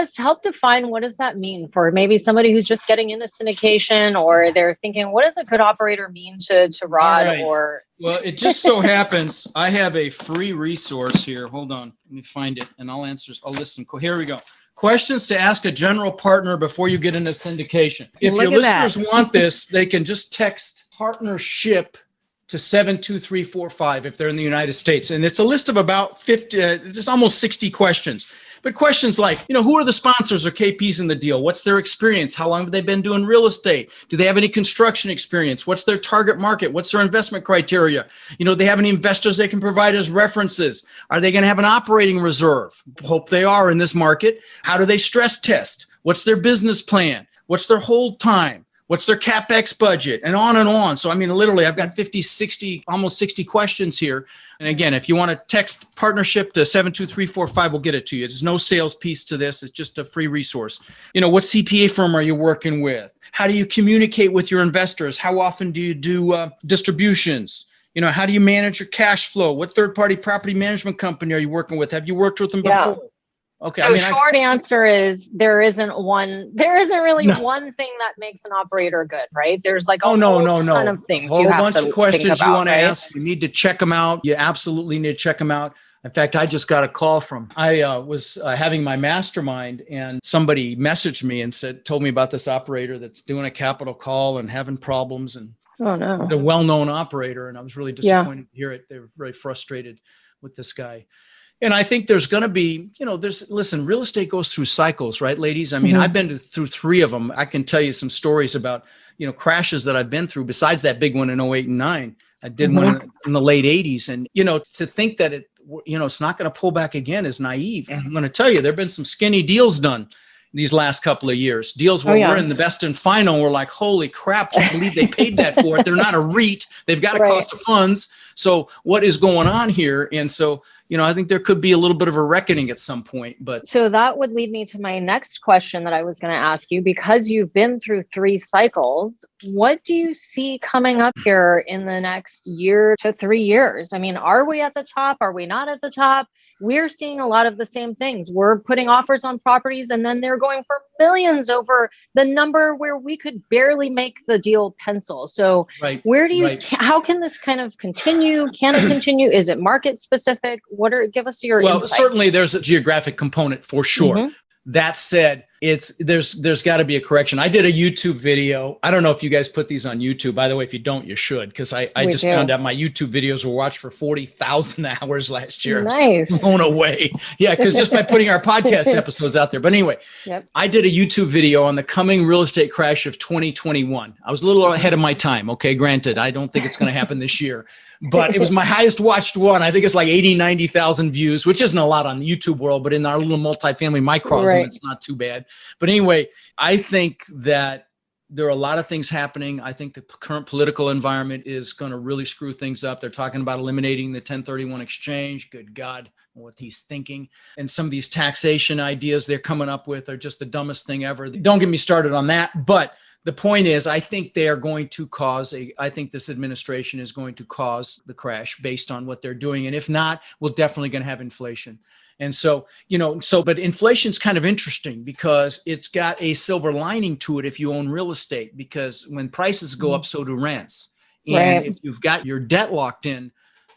define what does that mean for maybe somebody who's just getting into syndication, or they're thinking, what does a good operator mean to Rod? Right. Or well, it just so happens I have a free resource here. Hold on, let me find it, and I'll listen. Here we go. Questions to ask a general partner before you get into syndication. If your listeners want this, they can just text partnership to 72345 if they're in the United States. And it's a list of about 50, just almost 60 questions. But questions like, who are the sponsors or KPs in the deal? What's their experience? How long have they been doing real estate? Do they have any construction experience? What's their target market? What's their investment criteria? Do they have any investors they can provide as references? Are they going to have an operating reserve? Hope they are in this market. How do they stress test? What's their business plan? What's their hold time? What's their CapEx budget? And on and on. So, literally, I've got 50, 60, almost 60 questions here. And again, if you want to text partnership to 72345, we'll get it to you. There's no sales piece to this. It's just a free resource. What CPA firm are you working with? How do you communicate with your investors? How often do you do distributions? How do you manage your cash flow? What third-party property management company are you working with? Have you worked with them before? Okay. So short answer is there isn't really one thing that makes an operator good, right? There's like a whole ton of things. A whole bunch of questions you want to ask. You need to check them out. You absolutely need to check them out. In fact, I just got a call I was having my mastermind, and somebody messaged me and told me about this operator that's doing a capital call and having problems, and oh no, a well-known operator. And I was really disappointed to hear it. They were very frustrated with this guy. And I think there's going to be, real estate goes through cycles, right, ladies? I've been through 3 of them. I can tell you some stories about, crashes that I've been through besides that big one in 08 and 09. I did one in the late 80s. And, to think that it's not going to pull back again is naive. And I'm going to tell you, there've been some skinny deals done these last couple of years. Deals where we're in the best and final. We're like, holy crap, can't believe they paid that for it. They're not a REIT. They've got a cost of funds. So what is going on here? And so, I think there could be a little bit of a reckoning at some point. But so that would lead me to my next question that I was going to ask you, because you've been through 3 cycles. What do you see coming up here in the next year to 3 years? I mean, are we at the top? Are we not at the top? We're seeing a lot of the same things. We're putting offers on properties and then they're going for millions over the number where we could barely make the deal pencil. So where do you, how can this kind of continue? Can it continue? Is it market specific? Give us your insight. Certainly there's a geographic component for sure. That said, there's got to be a correction. I did a YouTube video. I don't know if you guys put these on YouTube. By the way, if you don't, you should, because I just found out my YouTube videos were watched for 40,000 hours last year. Nice. Blown away. Yeah, because just by putting our podcast episodes out there. But anyway, I did a YouTube video on the coming real estate crash of 2021. I was a little ahead of my time. Okay, granted, I don't think it's going to happen this year. But it was my highest watched one. I think it's like 80, 90,000 views, which isn't a lot on the YouTube world, but in our little multifamily microcosm, it's not too bad. But anyway, I think that there are a lot of things happening. I think the current political environment is going to really screw things up. They're talking about eliminating the 1031 exchange. Good God, what he's thinking. And some of these taxation ideas they're coming up with are just the dumbest thing ever. Don't get me started on that. But the point is, I think they are going to I think this administration is going to cause the crash based on what they're doing. And if not, we're definitely going to have inflation. And so, but inflation's kind of interesting because it's got a silver lining to it if you own real estate, because when prices go up, so do rents. And if you've got your debt locked in,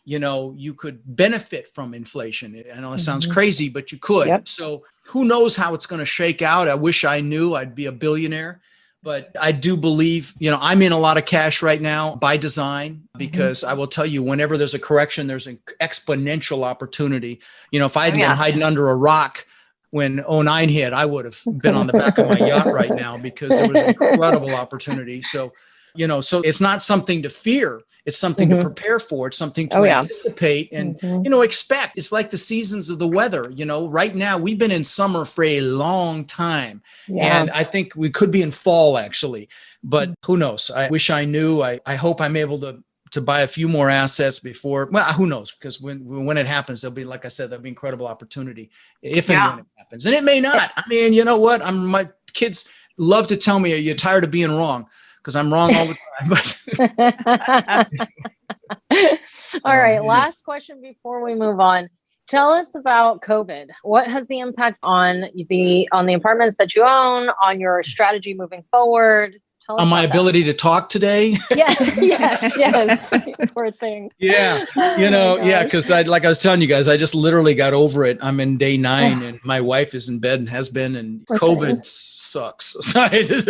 you could benefit from inflation. I know it sounds crazy, but you could. So who knows how it's going to shake out? I wish I knew. I'd be a billionaire. But I do believe, I'm in a lot of cash right now by design, because I will tell you, whenever there's a correction, there's an exponential opportunity. If I had been hiding under a rock when 2009 hit, I would have been on the back of my yacht right now, because there was an incredible opportunity. So, so it's not something to fear. It's something to prepare for. It's something to anticipate and, expect. It's like the seasons of the weather. Right now we've been in summer for a long time. And I think we could be in fall actually, but who knows? I wish I knew. I hope I'm able to buy a few more assets before. Well, who knows? Because when it happens, there'll be, like I said, there'll be incredible opportunity if and when it happens. And it may not. I mean, you know what? My kids love to tell me, are you tired of being wrong? Because I'm wrong all the time. All right. Last question before we move on. Tell us about COVID. What has the impact on the apartments that you own, on your strategy moving forward? On my ability to talk today? Yes. Poor thing. Yeah. Because like I was telling you guys, I just literally got over it. I'm in day 9 and my wife is in bed and has been, and COVID sucks. I just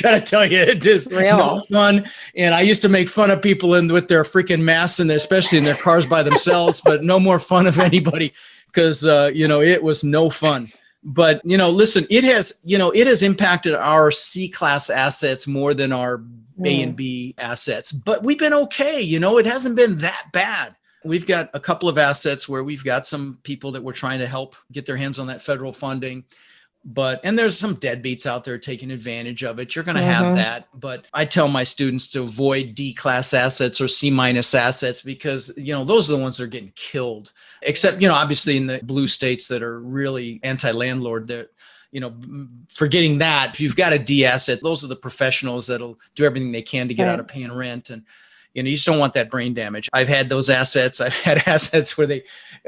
got to tell you, it is not fun. And I used to make fun of people with their freaking masks, and especially in their cars by themselves, but no more fun of anybody, because, it was no fun. But, listen, it has impacted our C-class assets more than our A and B assets, but we've been okay. It hasn't been that bad. We've got a couple of assets where we've got some people that we're trying to help get their hands on that federal funding. And there's some deadbeats out there taking advantage of it. You're going to have that. But I tell my students to avoid D-class assets or C- assets, because, those are the ones that are getting killed. Except, obviously in the blue states that are really anti-landlord, that, forgetting that, if you've got a D asset, those are the professionals that'll do everything they can to get out of paying rent. And, you just don't want that brain damage. I've had those assets. I've had assets where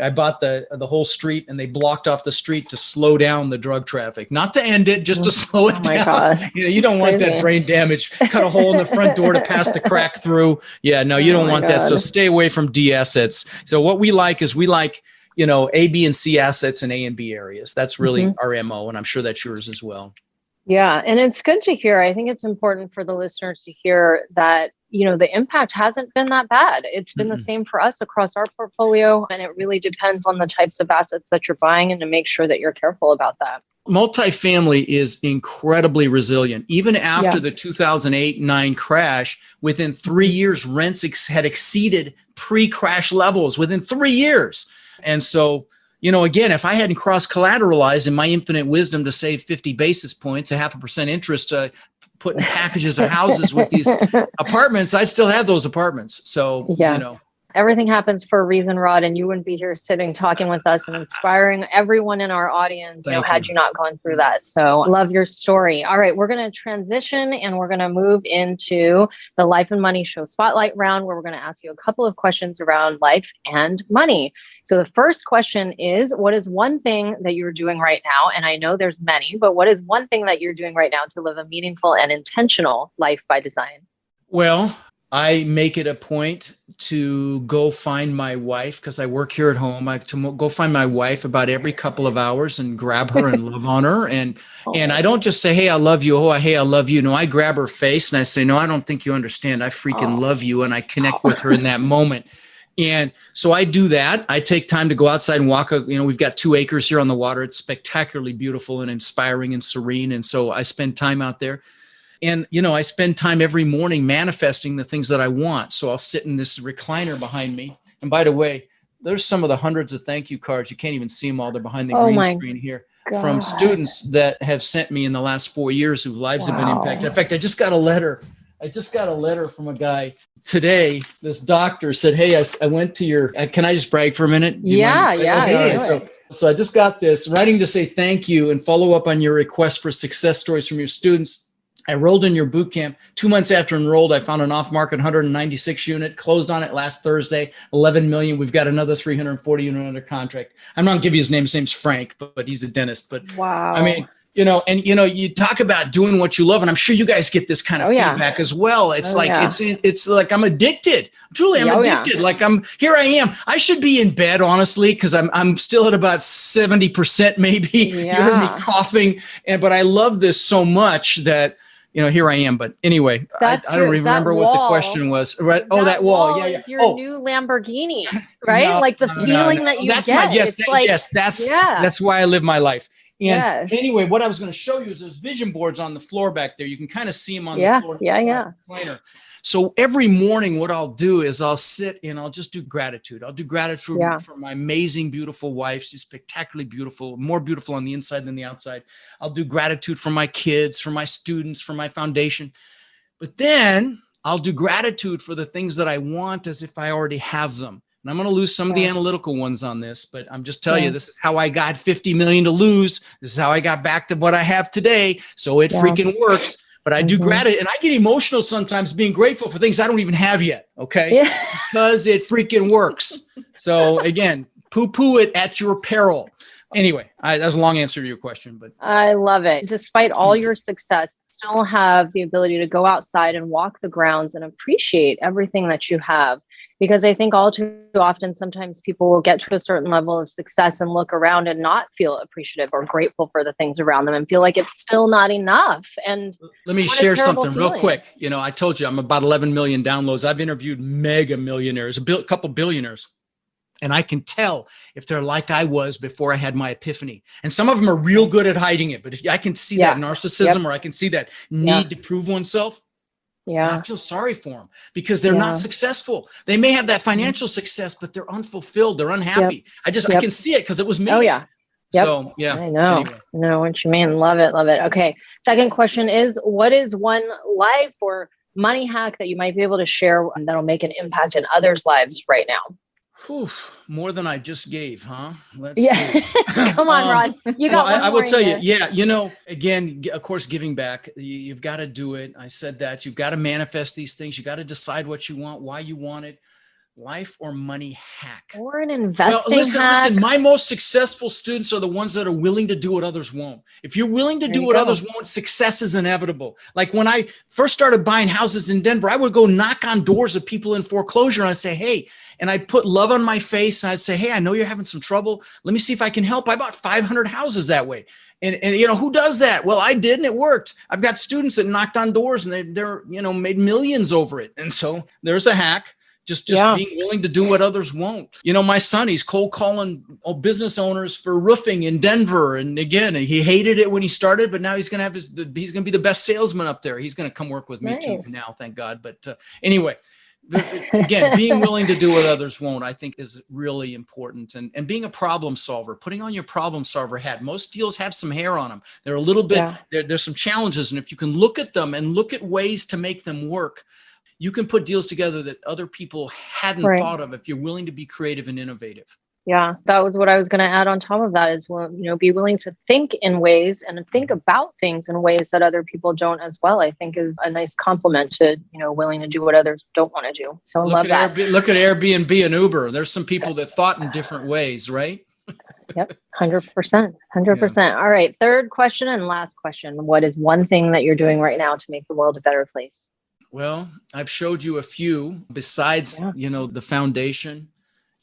I bought the whole street and they blocked off the street to slow down the drug traffic, not to end it, just to slow it down. God. You don't want that brain damage. Cut a hole in the front door to pass the crack through. Yeah, no, you don't want that. So stay away from D assets. So what we like is A, B, and C assets in A and B areas. That's really our MO, and I'm sure that's yours as well. Yeah, and it's good to hear. I think it's important for the listeners to hear that, the impact hasn't been that bad. It's been the same for us across our portfolio, and it really depends on the types of assets that you're buying, and to make sure that you're careful about that. Multifamily is incredibly resilient. Even after the 2008-9 crash, within 3 years, rents had exceeded pre-crash levels within 3 years. And so, again, if I hadn't cross collateralized in my infinite wisdom to save 50 basis points, a 0.5% interest, putting packages of houses with these apartments, I still have those apartments. So, Everything happens for a reason, Rod, and you wouldn't be here sitting, talking with us and inspiring everyone in our audience, had you not gone through that. So love your story. All right, we're going to transition and we're going to move into the Life and Money Show Spotlight round, where we're going to ask you a couple of questions around life and money. So the first question is, what is one thing that you're doing right now? And I know there's many, but what is one thing that you're doing right now to live a meaningful and intentional life by design? Well, I make it a point to go find my wife, because I work here at home. To go find my wife about every couple of hours and grab her and love on her. And I don't just say, hey, I love you. Oh, hey, I love you. No, I grab her face and I say, no, I don't think you understand. I freaking love you. And I connect with her in that moment. And so I do that. I take time to go outside and walk. We've got 2 acres here on the water. It's spectacularly beautiful and inspiring and serene. And so I spend time out there. And, I spend time every morning manifesting the things that I want. So I'll sit in this recliner behind me. And by the way, there's some of the hundreds of thank you cards. You can't even see them all. They're behind the green screen here. God. From students that have sent me in the last 4 years whose lives have been impacted. In fact, I just got a letter from a guy today. This doctor said, hey, I went to your, can I just brag for a minute? So I just got this, writing to say thank you and follow up on your request for success stories from your students. I enrolled in your boot camp. 2 months after enrolled, I found an off-market 196 unit, closed on it last Thursday, 11 million. We've got another 340 unit under contract. I'm not going to give you his name. His name's Frank, but he's a dentist. But wow. I mean, you talk about doing what you love, and I'm sure you guys get this kind of feedback as well. It's it's like I'm addicted. Truly, I'm addicted. Like here I am. I should be in bed, honestly, because I'm still at about 70% maybe. You heard me coughing, but I love this so much that here I am. But anyway, I don't remember what the question was. Right? Oh, that wall. Yeah. Is your new Lamborghini, right? No, like the feeling that you get. That's why I live my life. And anyway, what I was going to show you is there's vision boards on the floor back there. You can kind of see them on the floor. Recliner. So every morning, what I'll do is I'll sit and I'll just do gratitude. I'll do gratitude for my amazing, beautiful wife. She's spectacularly beautiful, more beautiful on the inside than the outside. I'll do gratitude for my kids, for my students, for my foundation. But then I'll do gratitude for the things that I want as if I already have them. And I'm going to lose some of the analytical ones on this, but I'm just telling you, this is how I got 50 million to lose. This is how I got back to what I have today. So it freaking works. But I do gratitude, and I get emotional sometimes being grateful for things I don't even have yet. Okay. Because it freaking works. So again, poo-poo it at your peril. Anyway, that was a long answer to your question, but I love it. Despite all your success, still have the ability to go outside and walk the grounds and appreciate everything that you have. Because I think all too often, sometimes people will get to a certain level of success and look around and not feel appreciative or grateful for the things around them and feel like it's still not enough. And let me share something real quick. I told you I'm about 11 million downloads. I've interviewed mega millionaires, a couple billionaires. And I can tell if they're like I was before I had my epiphany. And some of them are real good at hiding it. But if I can see that narcissism or I can see that need to prove oneself, I feel sorry for them because they're not successful. They may have that financial success, but they're unfulfilled. They're unhappy. I can see it because it was me. Oh, yeah. Yep. So, I know. Anyway. I know what you mean. Love it. Love it. Okay. Second question is, what is one life or money hack that you might be able to share that'll make an impact in others' lives right now? Whew, more than I just gave, huh? Let's see. Come on, Rod. You got one I will tell you. Again, of course, giving back, you've got to do it. I said that. You've got to manifest these things. You got to decide what you want, why you want it. Life or money hack. Or an investing hack. Listen, my most successful students are the ones that are willing to do what others won't. If you're willing to do what others won't, success is inevitable. Like when I first started buying houses in Denver, I would go knock on doors of people in foreclosure and I'd say, hey, and I'd put love on my face. And I'd say, hey, I know you're having some trouble. Let me see if I can help. I bought 500 houses that way. And who does that? Well, I did, and it worked. I've got students that knocked on doors and they're made millions over it. And so there's a hack. Just being willing to do what others won't. My son, he's cold calling business owners for roofing in Denver. And again, he hated it when he started, but now he's going to be the best salesman up there. He's going to come work with me too now, thank God. But anyway, Again, being willing to do what others won't, I think, is really important. And being a problem solver, putting on your problem solver hat. Most deals have some hair on them. They're a little bit, there's some challenges. And if you can look at them and look at ways to make them work, you can put deals together that other people hadn't thought of if you're willing to be creative and innovative. Yeah, that was what I was going to add on top of that is, well, be willing to think in ways and think about things in ways that other people don't as well, I think is a nice compliment to, willing to do what others don't want to do. So I love that. Look at Airbnb and Uber. There's some people that thought in different ways, right? Yep, 100%. 100%. Yeah. All right. Third question and last question. What is one thing that you're doing right now to make the world a better place? Well, I've showed you a few besides, the foundation.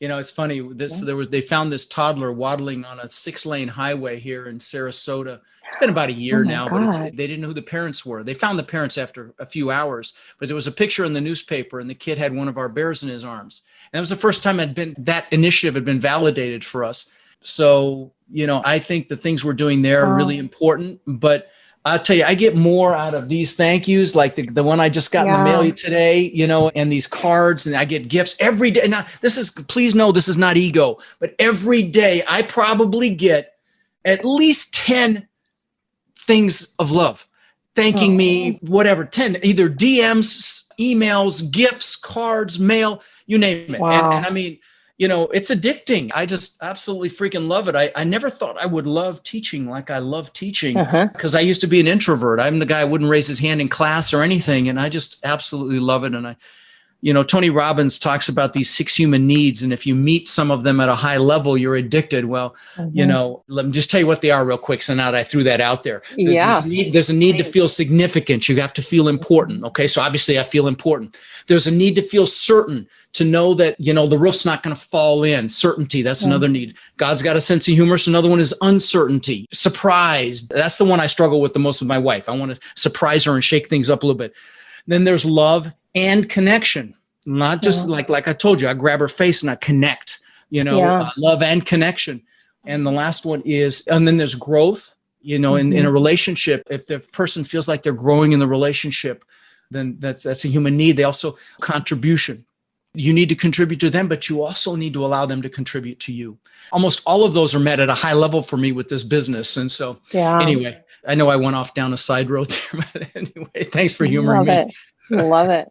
It's funny. They found this toddler waddling on a 6-lane highway here in Sarasota. It's been about a year now, but they didn't know who the parents were. They found the parents after a few hours, but there was a picture in the newspaper and the kid had one of our bears in his arms. And that was the first time that initiative had been validated for us. So, I think the things we're doing there are really important, but I'll tell you, I get more out of these thank yous, like the one I just got in the mail today, and these cards, and I get gifts every day. Now, please know this is not ego, but every day I probably get at least 10 things of love, thanking me, whatever, 10, either DMs, emails, gifts, cards, mail, you name it. Wow. And I mean, it's addicting. I just absolutely freaking love it. I never thought I would love teaching like I love teaching because I used to be an introvert. I'm the guy who wouldn't raise his hand in class or anything. And I just absolutely love it. And Tony Robbins talks about these 6 human needs. And if you meet some of them at a high level, you're addicted. Well, let me just tell you what they are real quick. So now that I threw that out there, there's a need to feel significant. You have to feel important. Okay. So obviously I feel important. There's a need to feel certain, to know that, the roof's not going to fall in. Certainty. That's another need. God's got a sense of humor. So another one is uncertainty. Surprised. That's the one I struggle with the most with my wife. I want to surprise her and shake things up a little bit. Then there's love and connection. Not just like I told you, I grab her face and I connect, love and connection. And the last one is, and then there's growth, in a relationship. If the person feels like they're growing in the relationship, then that's a human need. They also contribution. You need to contribute to them, but you also need to allow them to contribute to you. Almost all of those are met at a high level for me with this business. And so anyway, I know I went off down a side road there, but anyway, thanks for humoring me. Love it.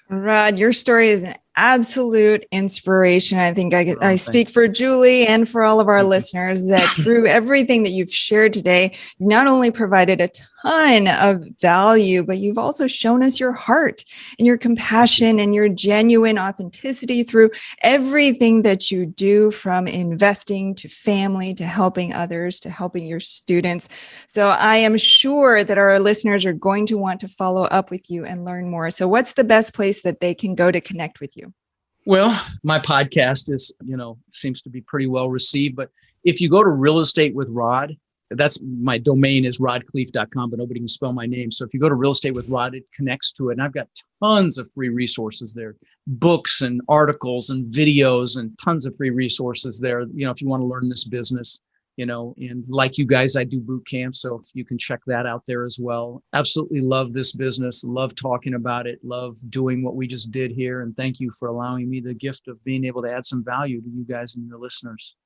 Rod, your story is an absolute inspiration. I think I speak for Julie and for all of our listeners that through everything that you've shared today, you've not only provided a ton of value, but you've also shown us your heart and your compassion and your genuine authenticity through everything that you do, from investing to family to helping others to helping your students. So I am sure that our listeners are going to want to follow up with you and learn more. So what's the best place that they can go to connect with you? Well, my podcast is, seems to be pretty well received. But if you go to Real Estate with Rod, that's my domain is rodkhleif.com, but nobody can spell my name. So if you go to Real Estate with Rod, it connects to it. And I've got tons of free resources there, books and articles and videos and tons of free resources there. If you want to learn this business, and like you guys, I do boot camp. So if you can check that out there as well. Absolutely love this business. Love talking about it. Love doing what we just did here. And thank you for allowing me the gift of being able to add some value to you guys and your listeners.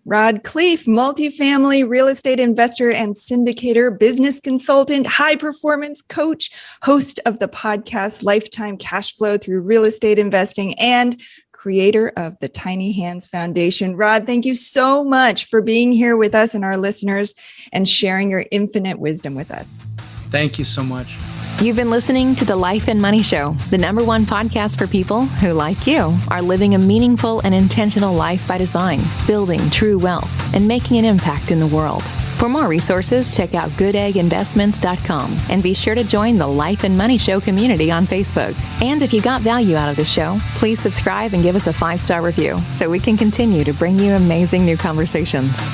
Rod Khleif, multifamily real estate investor and syndicator, business consultant, high performance coach, host of the podcast Lifetime Cash Flow Through Real Estate Investing, and creator of the Tiny Hands Foundation. Rod, thank you so much for being here with us and our listeners and sharing your infinite wisdom with us. Thank you so much. You've been listening to The Life and Money Show, the #1 podcast for people who, like you, are living a meaningful and intentional life by design, building true wealth, and making an impact in the world. For more resources, check out goodegginvestments.com and be sure to join the Life and Money Show community on Facebook. And if you got value out of the show, please subscribe and give us a 5-star review so we can continue to bring you amazing new conversations.